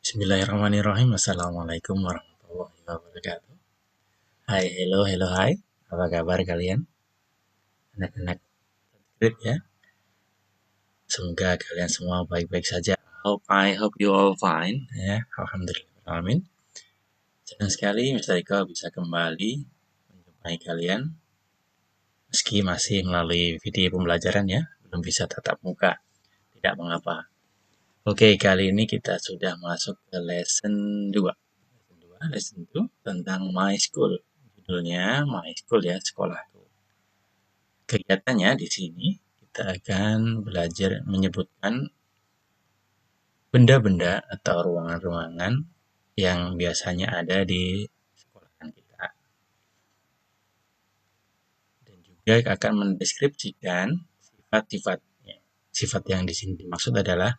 Bismillahirrahmanirrahim. Assalamualaikum warahmatullahi wabarakatuh. Hai, hello, hello, hai. Apa kabar kalian? Anak-anak grade ya. Semoga kalian semua baik-baik saja. I hope you all fine. Ya, alhamdulillah. Senang sekali Mr. Eko bisa kembali menjumpai kalian. Meski masih melalui video pembelajaran ya, belum bisa tatap muka. Tidak mengapa. Oke, kali ini kita sudah masuk ke lesson 2. Lesson 2 tentang My School. Judulnya My School ya, sekolahku. Kegiatannya di sini kita akan belajar menyebutkan benda-benda atau ruangan-ruangan yang biasanya ada di sekolahan kita. Dan juga akan mendeskripsikan sifat-sifatnya. Sifat yang di sini dimaksud adalah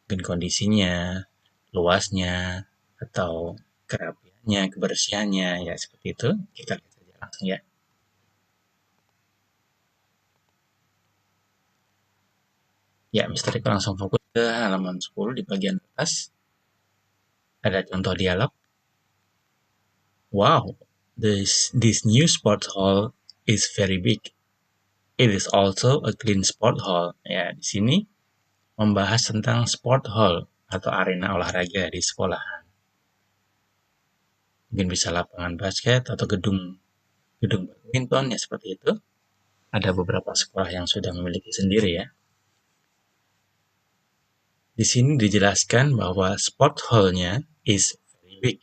mungkin kondisinya, luasnya, atau kerapiannya, kebersihannya, ya seperti itu. Kita lihat saja langsung ya. Ya, Mr. Eko langsung fokus ke halaman 10 di bagian atas. Ada contoh dialog. Wow, this new sports hall is very big. It is also a clean sport hall. Ya, di sini membahas tentang sport hall atau arena olahraga di sekolahan. Mungkin bisa lapangan basket atau gedung badminton ya seperti itu. Ada beberapa sekolah yang sudah memiliki sendiri ya. Di sini dijelaskan bahwa sport hall-nya is very big.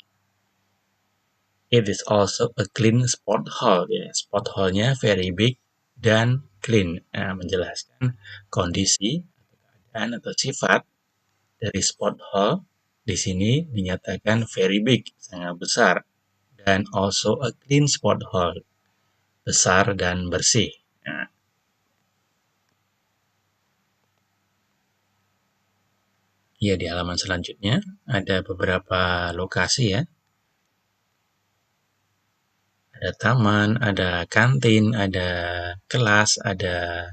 It is also a clean sport hall. Ya, sport hall-nya very big dan clean. Nah, menjelaskan kondisi, keadaan atau sifat dari sport hall di sini dinyatakan very big, sangat besar, dan also a clean sport hall, besar dan bersih. Nah, ya, di halaman selanjutnya ada beberapa lokasi ya. Ada taman, ada kantin, ada kelas, ada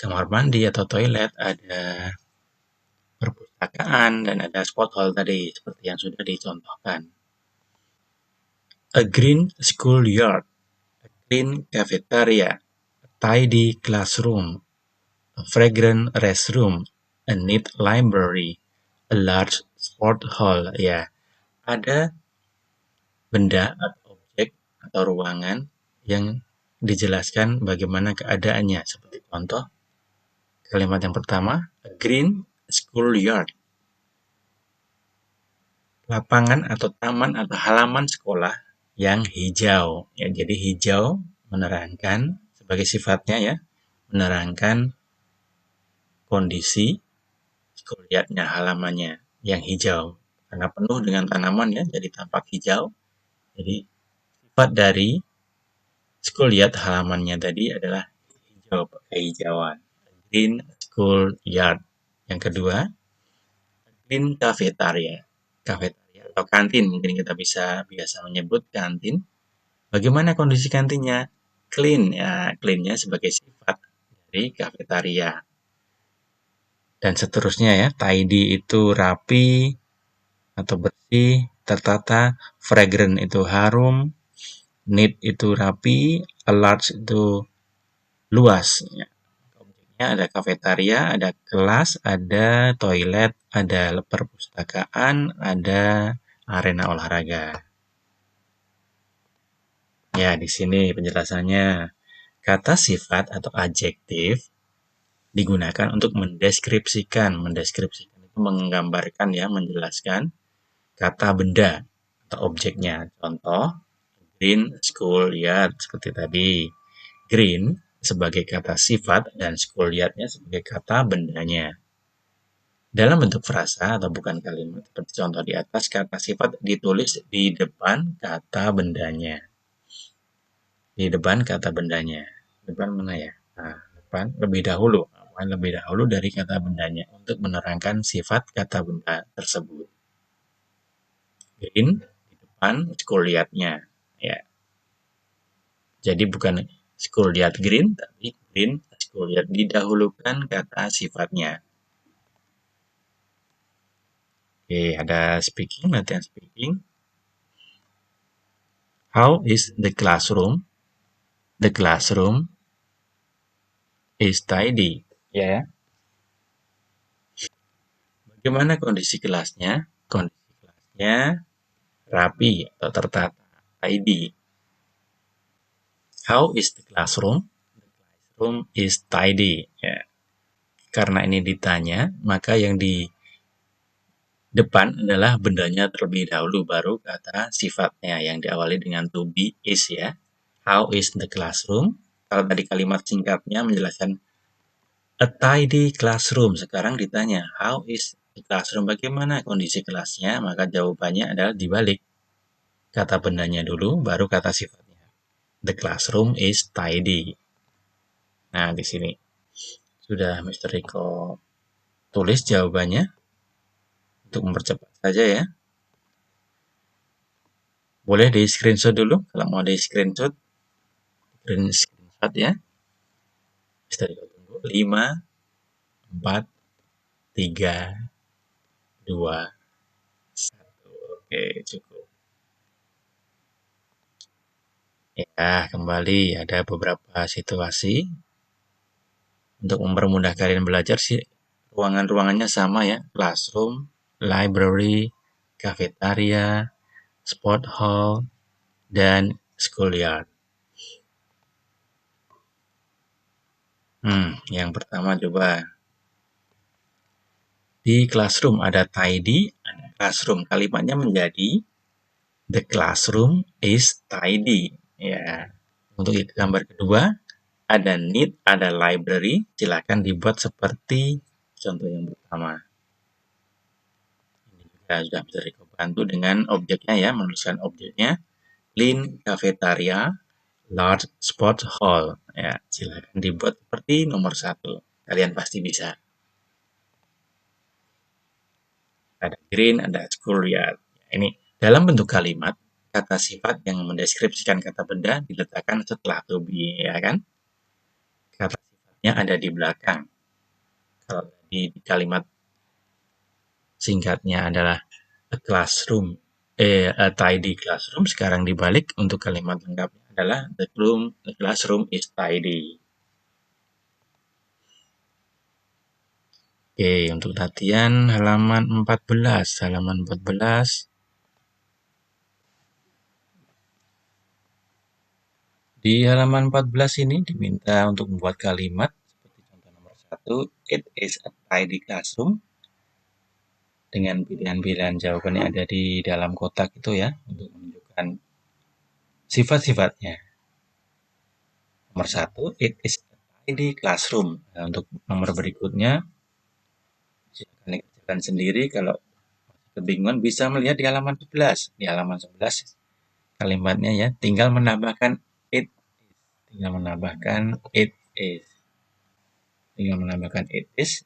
kamar mandi atau toilet, ada perpustakaan, dan ada sport hall tadi seperti yang sudah dicontohkan. A green schoolyard, a clean cafeteria, a tidy classroom, a fragrant restroom, a neat library, a large sport hall. Ya, ada benda atau objek atau ruangan yang dijelaskan bagaimana keadaannya. Seperti contoh, kalimat yang pertama, a green schoolyard. Lapangan atau taman atau halaman sekolah yang hijau. Ya, jadi hijau menerangkan sebagai sifatnya ya, menerangkan kondisi schoolyardnya, halamannya yang hijau. Karena penuh dengan tanaman ya, jadi tampak hijau. Jadi sifat dari schoolyard halamannya tadi adalah hijau, kehijauan. Green schoolyard. Yang kedua, green cafeteria. Cafeteria atau kantin, mungkin kita bisa biasa menyebut kantin. Bagaimana kondisi kantinnya? Clean, ya, clean-nya sebagai sifat dari kafetaria. Dan seterusnya ya, tidy itu rapi atau bersih, tertata, fragrant itu harum, neat itu rapi, large itu luas. Ya. Objeknya ada kafetaria, ada kelas, ada toilet, ada perpustakaan, ada arena olahraga. Ya, di sini penjelasannya. Kata sifat atau adjektif digunakan untuk mendeskripsikan. Mendeskripsikan itu menggambarkan ya, menjelaskan kata benda atau objeknya. Contoh, green schoolyard seperti tadi. Green sebagai kata sifat dan schoolyardnya sebagai kata bendanya. Dalam bentuk frasa atau bukan kalimat, seperti contoh di atas, kata sifat ditulis di depan kata bendanya. Di depan kata bendanya. Depan mana ya? Nah, depan lebih dahulu. Lebih dahulu dari kata bendanya untuk menerangkan sifat kata benda tersebut. Green di depan schoolyard-nya. Ya. Jadi bukan schoolyard green, tapi green schoolyard. Didahulukan kata sifatnya. Oke, ada speaking, latihan speaking. How is the classroom? The classroom is tidy. Ya. Bagaimana kondisi kelasnya? Kondisi kelasnya rapi atau tertata. Tidy. How is the classroom? The classroom is tidy. Ya. Karena ini ditanya, maka yang di depan adalah bendanya terlebih dahulu, baru kata sifatnya yang diawali dengan to be, is ya. How is the classroom? Kalau tadi kalimat singkatnya menjelaskan a tidy classroom. Sekarang ditanya, how is the classroom? Bagaimana kondisi kelasnya? Maka jawabannya adalah dibalik. Kata bendanya dulu, baru kata sifatnya. The classroom is tidy. Nah, di sini sudah Mr. Riko tulis jawabannya untuk mempercepat saja ya. Boleh di screenshot dulu, kalau mau di screenshot ya. Mr. Riko tunggu. 5, 4, 3, 2, 1. Oke, cukup. Ya, kembali ada beberapa situasi untuk mempermudah kalian belajar sih. Ruangan-ruangannya sama ya, classroom, library, cafeteria, sport hall, dan schoolyard. Yang pertama coba. Di classroom ada tidy, ada classroom. Kalimatnya menjadi the classroom is tidy. Ya. Untuk gambar kedua, ada need, ada library. Silakan dibuat seperti contoh yang pertama. Ini juga sudah bisa dibantu dengan objeknya ya, menuliskan objeknya. Clean cafeteria, large sport hall. Ya, silakan dibuat seperti nomor 1. Kalian pasti bisa. Ada green, ada schoolyard. Ini dalam bentuk kalimat, kata sifat yang mendeskripsikan kata benda diletakkan setelah to be, ya kan? Kata sifatnya ada di belakang. Kalau di kalimat singkatnya adalah a classroom, a tidy classroom, sekarang dibalik untuk kalimat lengkapnya adalah the classroom is tidy. Oke, untuk latihan halaman 14. Halaman 14. Di halaman 14 ini diminta untuk membuat kalimat seperti contoh nomor 1, it is a tidy classroom. Dengan pilihan-pilihan jawaban yang ada di dalam kotak itu ya, untuk menunjukkan sifat-sifatnya. Nomor 1, it is a tidy classroom. Nah, untuk nomor berikutnya, silakan dikerjakan sendiri. Kalau kebingungan bisa melihat di halaman 11. Di halaman 11 kalimatnya ya, tinggal menambahkan it is. Tinggal menambahkan it is. Tinggal menambahkan it is.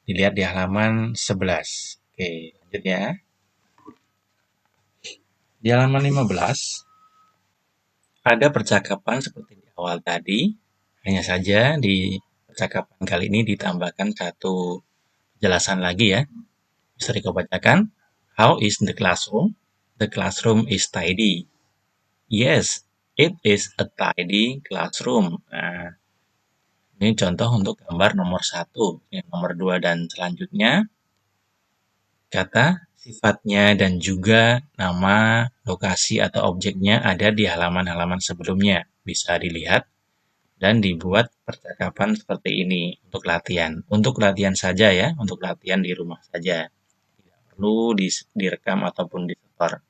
Dilihat di halaman 11. Oke, lanjut ya. Di halaman 15 ada percakapan seperti di awal tadi. Hanya saja di percakapan kali ini ditambahkan satu penjelasan lagi ya. Bisa dibacakan. How is the classroom? The classroom is tidy. Yes, it is a tidy classroom. Nah, ini contoh untuk gambar nomor 1. Yang nomor 2 dan selanjutnya, kata sifatnya dan juga nama, lokasi atau objeknya ada di halaman-halaman sebelumnya. Bisa dilihat dan dibuat percakapan seperti ini untuk latihan. Untuk latihan saja ya, untuk latihan di rumah saja. Tidak perlu direkam ataupun disetor.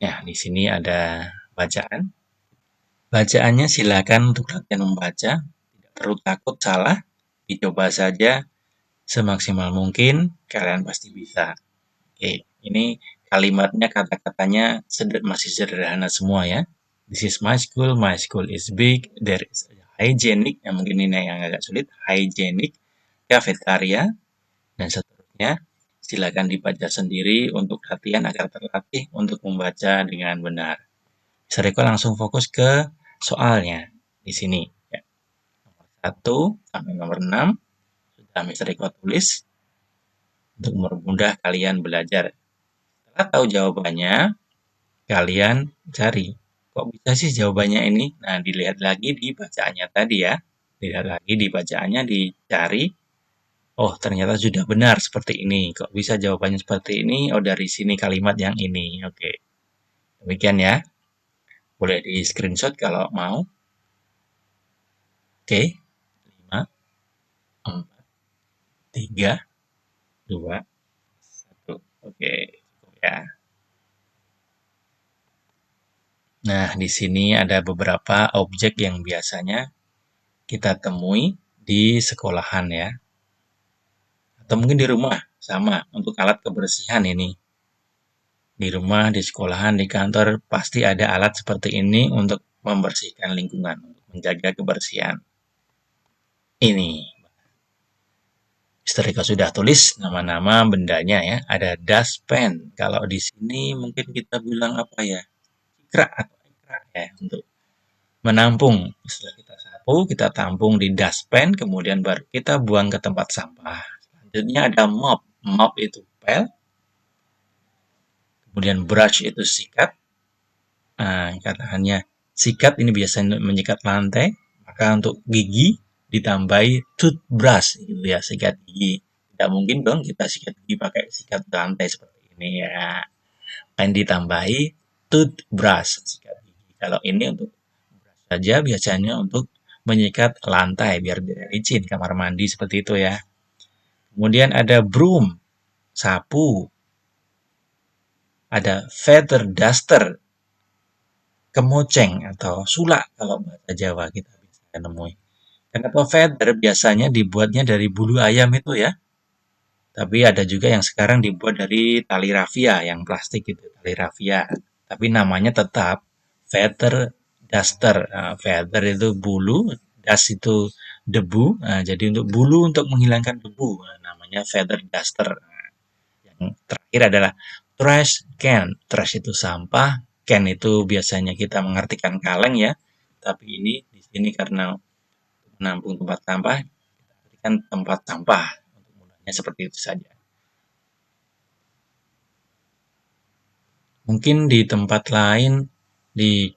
Ya, di sini ada bacaan. Bacaannya silakan untuk latihan membaca. Tidak perlu takut salah. Dicoba saja semaksimal mungkin. Kalian pasti bisa. Oke, ini kalimatnya, kata-katanya masih sederhana semua ya. This is my school is big, there is a hygienic, yang mungkin ini yang agak sulit, hygienic, cafeteria, dan seterusnya. Silakan dibaca sendiri untuk latihan agar terlatih untuk membaca dengan benar. Mr. Riko langsung fokus ke soalnya di sini. Ya. Nomor 1 sampai nomor 6 sudah Mr. Riko tulis. untuk mempermudah kalian belajar. Setelah tahu jawabannya, kalian cari. Kok bisa sih jawabannya ini? Nah, dilihat lagi di bacaannya tadi ya. Dilihat lagi di bacaannya, dicari. Oh, ternyata sudah benar seperti ini. Kok bisa jawabannya seperti ini? Oh, dari sini kalimat yang ini. Oke. Demikian ya. Boleh di screenshot kalau mau. Oke. 5, 4, 3, 2, 1. Oke. Cukup ya. Nah, di sini ada beberapa objek yang biasanya kita temui di sekolahan ya. Atau mungkin di rumah, sama untuk alat kebersihan ini. Di rumah, di sekolahan, di kantor, pasti ada alat seperti ini untuk membersihkan lingkungan, untuk menjaga kebersihan. Ini, Mister Eko sudah tulis nama-nama bendanya ya. Ada dustpan. Kalau di sini mungkin kita bilang apa ya? Ikra atau ikra ya, untuk menampung. Setelah kita sapu, kita tampung di dustpan, kemudian baru kita buang ke tempat sampah. Selanjutnya ada mop. Mop itu pel, kemudian brush itu sikat. Nah, katakannya sikat ini biasanya menyikat lantai, maka untuk gigi ditambahi toothbrush gitu ya, sikat gigi. Tidak mungkin dong kita sikat gigi pakai sikat lantai seperti ini ya. Kan ditambahi toothbrush, sikat gigi. Kalau ini untuk brush saja biasanya untuk menyikat lantai biar tidak licin kamar mandi seperti itu ya. Kemudian ada broom, sapu. Ada feather duster, kemoceng atau sulak kalau bahasa Jawa kita bisa nemui. Kenapa feather? Biasanya dibuatnya dari bulu ayam itu ya. Tapi ada juga yang sekarang dibuat dari tali rafia, yang plastik itu, tali rafia. Tapi namanya tetap feather duster. Nah, feather itu bulu, dust itu debu. Nah, jadi untuk bulu untuk menghilangkan debu, nah, namanya feather duster. Nah, yang terakhir adalah trash can. Trash itu sampah, can itu biasanya kita mengartikan kaleng ya. Tapi ini di sini karena menampung tempat sampah, kita artikan tempat sampah. Untuk mudahnya seperti itu saja. Mungkin di tempat lain, di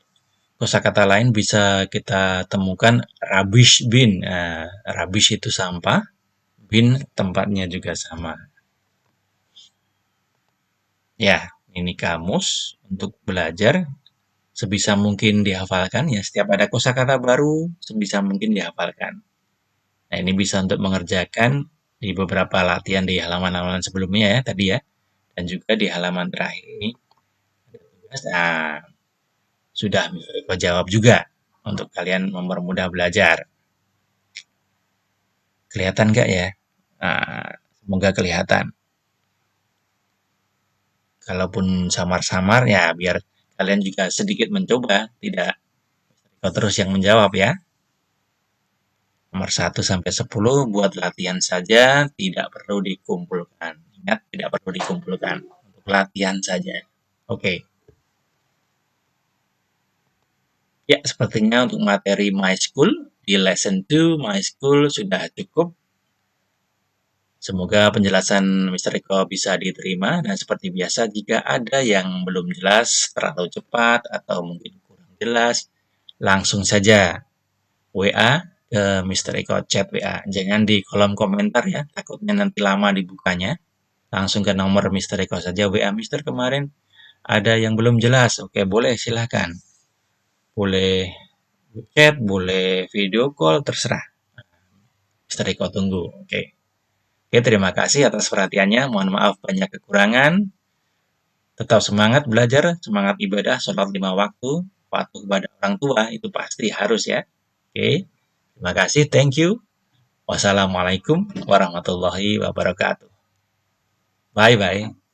kosakata lain bisa kita temukan rubbish bin. Nah, rubbish itu sampah, bin tempatnya juga sama. Ya, ini kamus untuk belajar sebisa mungkin dihafalkan ya. Setiap ada kosakata baru, sebisa mungkin dihafalkan. Nah, ini bisa untuk mengerjakan di beberapa latihan di halaman-halaman sebelumnya ya tadi ya. Dan juga di halaman terakhir ini. Nah, sudah Eko jawab juga untuk kalian mempermudah belajar. Kelihatan nggak ya? Nah, semoga kelihatan. Kalaupun samar-samar ya biar kalian juga sedikit mencoba, tidak Eko terus yang menjawab ya. Nomor 1 sampai 10 buat latihan saja, tidak perlu dikumpulkan. Ingat, tidak perlu dikumpulkan. Untuk latihan saja. Oke. Ya, sepertinya untuk materi My School di lesson 2 My School sudah cukup. Semoga penjelasan Mr. Eko bisa diterima dan seperti biasa jika ada yang belum jelas, terlalu cepat atau mungkin kurang jelas, langsung saja WA ke Mr. Eko, chat WA. Jangan di kolom komentar ya, takutnya nanti lama dibukanya. Langsung ke nomor Mr. Eko saja, WA Mr. kemarin ada yang belum jelas. Oke, boleh silahkan. Boleh chat, boleh video call, terserah. Mr. Eko tunggu. Oke. Oke, terima kasih atas perhatiannya. Mohon maaf banyak kekurangan. Tetap semangat belajar, semangat ibadah, sholat 5 waktu, patuh kepada orang tua, itu pasti harus ya. Oke, terima kasih, thank you. Wassalamualaikum warahmatullahi wabarakatuh. Bye-bye.